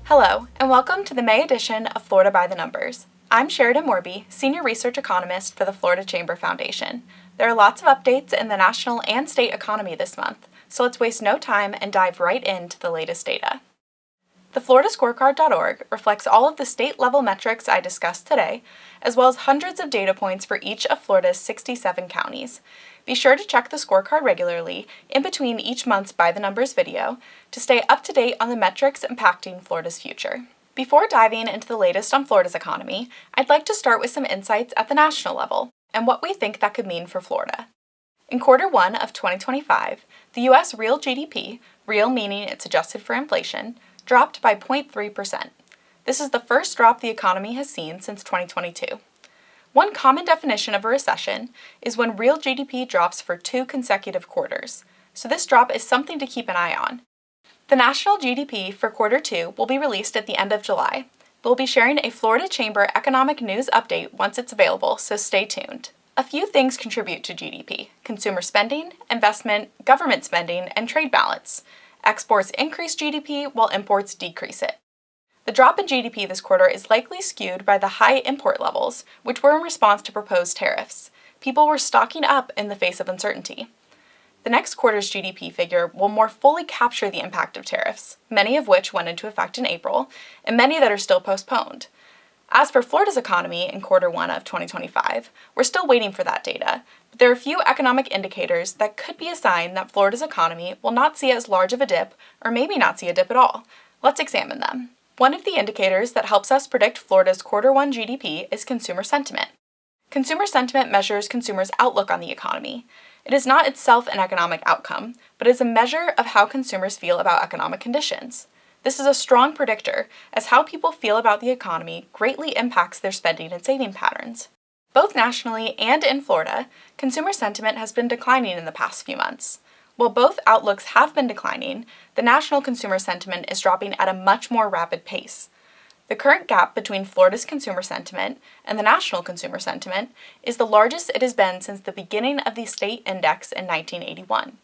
Hello, and welcome to the May edition of Florida by the Numbers. I'm Sheridan Morby, Senior Research Economist for the Florida Chamber Foundation. There are lots of updates in the national and state economy this month, so let's waste no time and dive right into the latest data. The FloridaScorecard.org reflects all of the state-level metrics I discussed today, as well as hundreds of data points for each of Florida's 67 counties. Be sure to check the scorecard regularly in between each month's By the Numbers video to stay up to date on the metrics impacting Florida's future. Before diving into the latest on Florida's economy, I'd like to start with some insights at the national level and what we think that could mean for Florida. In quarter one of 2025, the U.S. real GDP, real meaning it's adjusted for inflation, dropped by 0.3%. This is the first drop the economy has seen since 2022. One common definition of a recession is when real GDP drops for 2 consecutive quarters, so this drop is something to keep an eye on. The national GDP for quarter 2 will be released at the end of July. We'll be sharing a Florida Chamber economic news update once it's available, so stay tuned. A few things contribute to GDP: consumer spending, investment, government spending, and trade balance. Exports increase GDP while imports decrease it. The drop in GDP this quarter is likely skewed by the high import levels, which were in response to proposed tariffs. People were stocking up in the face of uncertainty. The next quarter's GDP figure will more fully capture the impact of tariffs, many of which went into effect in April, and many that are still postponed. As for Florida's economy in quarter one of 2025, we're still waiting for that data, but there are a few economic indicators that could be a sign that Florida's economy will not see as large of a dip, or maybe not see a dip at all. Let's examine them. One of the indicators that helps us predict Florida's quarter one GDP is consumer sentiment. Consumer sentiment measures consumers' outlook on the economy. It is not itself an economic outcome, but is a measure of how consumers feel about economic conditions. This is a strong predictor, as how people feel about the economy greatly impacts their spending and saving patterns. Both nationally and in Florida, consumer sentiment has been declining in the past few months. While both outlooks have been declining, the national consumer sentiment is dropping at a much more rapid pace. The current gap between Florida's consumer sentiment and the national consumer sentiment is the largest it has been since the beginning of the state index in 1981.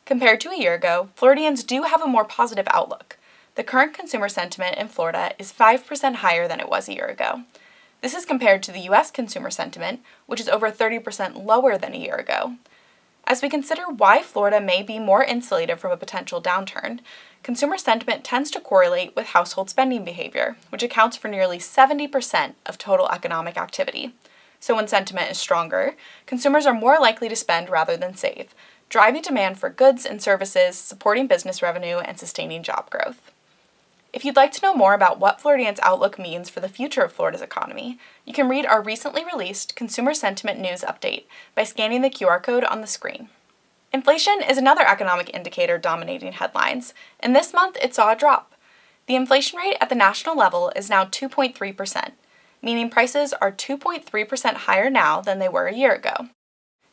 Compared to a year ago, Floridians do have a more positive outlook. The current consumer sentiment in Florida is 5% higher than it was a year ago. This is compared to the U.S. consumer sentiment, which is over 30% lower than a year ago. As we consider why Florida may be more insulated from a potential downturn, consumer sentiment tends to correlate with household spending behavior, which accounts for nearly 70% of total economic activity. So when sentiment is stronger, consumers are more likely to spend rather than save, driving demand for goods and services, supporting business revenue, and sustaining job growth. If you'd like to know more about what Floridians' outlook means for the future of Florida's economy, you can read our recently released Consumer Sentiment News Update by scanning the QR code on the screen. Inflation is another economic indicator dominating headlines, and this month it saw a drop. The inflation rate at the national level is now 2.3%, meaning prices are 2.3% higher now than they were a year ago.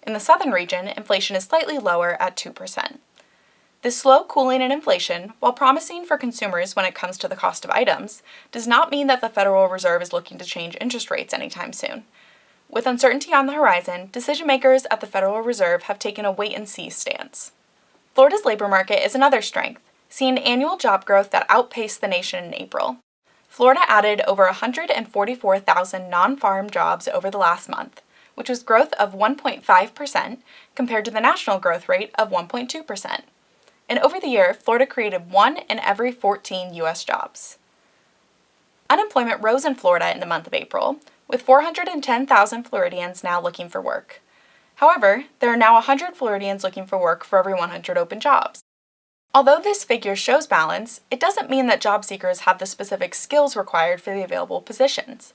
In the southern region, inflation is slightly lower at 2%. This slow cooling in inflation, while promising for consumers when it comes to the cost of items, does not mean that the Federal Reserve is looking to change interest rates anytime soon. With uncertainty on the horizon, decision makers at the Federal Reserve have taken a wait-and-see stance. Florida's labor market is another strength, seeing annual job growth that outpaced the nation in April. Florida added over 144,000 non-farm jobs over the last month, which was growth of 1.5% compared to the national growth rate of 1.2%. And over the year, Florida created 1 in every 14 U.S. jobs. Unemployment rose in Florida in the month of April, with 410,000 Floridians now looking for work. However, there are now 100 Floridians looking for work for every 100 open jobs. Although this figure shows balance, it doesn't mean that job seekers have the specific skills required for the available positions.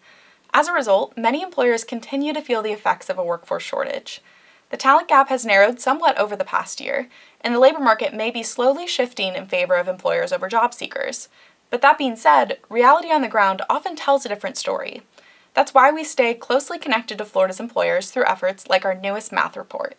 As a result, many employers continue to feel the effects of a workforce shortage. The talent gap has narrowed somewhat over the past year, and the labor market may be slowly shifting in favor of employers over job seekers. But that being said, reality on the ground often tells a different story. That's why we stay closely connected to Florida's employers through efforts like our newest math report.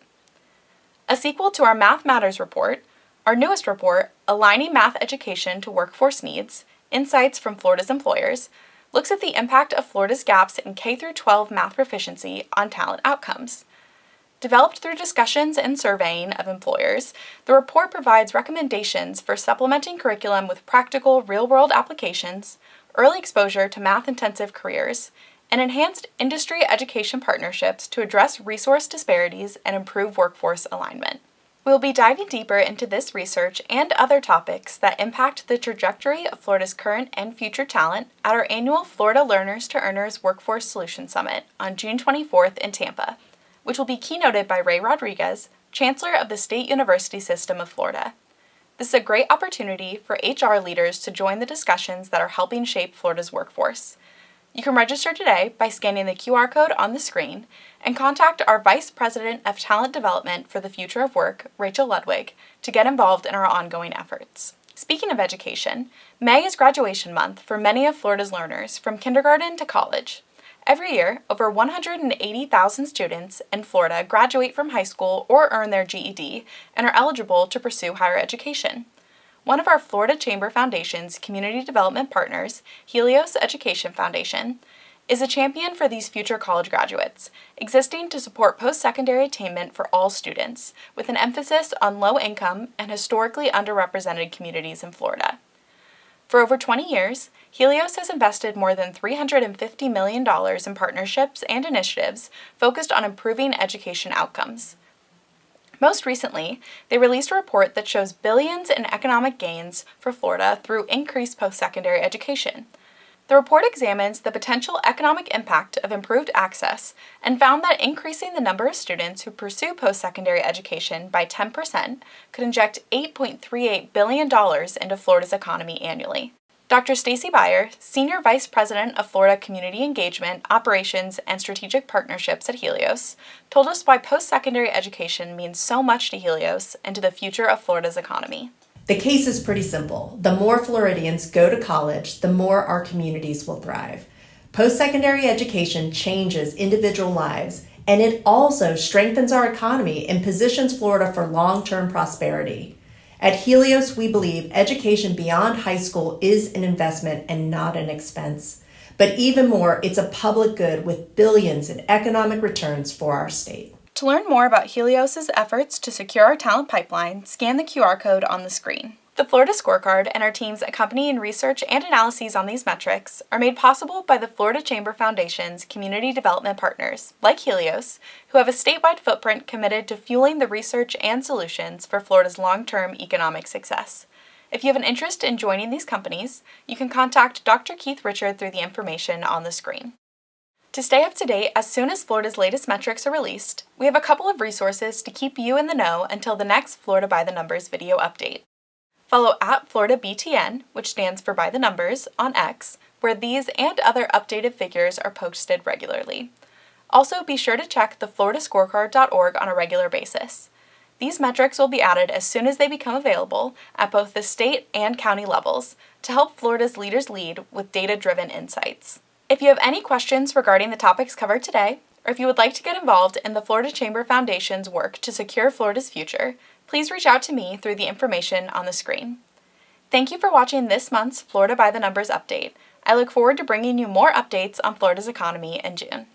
A sequel to our Math Matters report, our newest report, Aligning Math Education to Workforce Needs, Insights from Florida's Employers, looks at the impact of Florida's gaps in K-12 math proficiency on talent outcomes. Developed through discussions and surveying of employers, the report provides recommendations for supplementing curriculum with practical, real-world applications, early exposure to math-intensive careers, and enhanced industry education partnerships to address resource disparities and improve workforce alignment. We will be diving deeper into this research and other topics that impact the trajectory of Florida's current and future talent at our annual Florida Learners to Earners Workforce Solutions Summit on June 24th in Tampa, which will be keynoted by Ray Rodriguez, Chancellor of the State University System of Florida. This is a great opportunity for HR leaders to join the discussions that are helping shape Florida's workforce. You can register today by scanning the QR code on the screen and contact our Vice President of Talent Development for the Future of Work, Rachel Ludwig, to get involved in our ongoing efforts. Speaking of education, May is graduation month for many of Florida's learners from kindergarten to college. Every year, over 180,000 students in Florida graduate from high school or earn their GED and are eligible to pursue higher education. One of our Florida Chamber Foundation's community development partners, Helios Education Foundation, is a champion for these future college graduates, existing to support post-secondary attainment for all students, with an emphasis on low-income and historically underrepresented communities in Florida. For over 20 years, Helios has invested more than $350 million in partnerships and initiatives focused on improving education outcomes. Most recently, they released a report that shows billions in economic gains for Florida through increased post-secondary education. The report examines the potential economic impact of improved access and found that increasing the number of students who pursue post-secondary education by 10% could inject $8.38 billion into Florida's economy annually. Dr. Stacy Beyer, Senior Vice President of Florida Community Engagement, Operations, and Strategic Partnerships at Helios, told us why post-secondary education means so much to Helios and to the future of Florida's economy. The case is pretty simple. The more Floridians go to college, the more our communities will thrive. Post-secondary education changes individual lives, and it also strengthens our economy and positions Florida for long-term prosperity. At Helios, we believe education beyond high school is an investment and not an expense. But even more, it's a public good with billions in economic returns for our state. To learn more about Helios' efforts to secure our talent pipeline, scan the QR code on the screen. The Florida Scorecard and our team's accompanying research and analyses on these metrics are made possible by the Florida Chamber Foundation's community development partners, like Helios, who have a statewide footprint committed to fueling the research and solutions for Florida's long-term economic success. If you have an interest in joining these companies, you can contact Dr. Keith Richard through the information on the screen. To stay up to date as soon as Florida's latest metrics are released, we have a couple of resources to keep you in the know until the next Florida by the Numbers video update. Follow @FloridaBTN, which stands for By the Numbers, on X, where these and other updated figures are posted regularly. Also, be sure to check the floridascorecard.org on a regular basis. These metrics will be added as soon as they become available at both the state and county levels to help Florida's leaders lead with data-driven insights. If you have any questions regarding the topics covered today, or if you would like to get involved in the Florida Chamber Foundation's work to secure Florida's future, please reach out to me through the information on the screen. Thank you for watching this month's Florida by the Numbers update. I look forward to bringing you more updates on Florida's economy in June.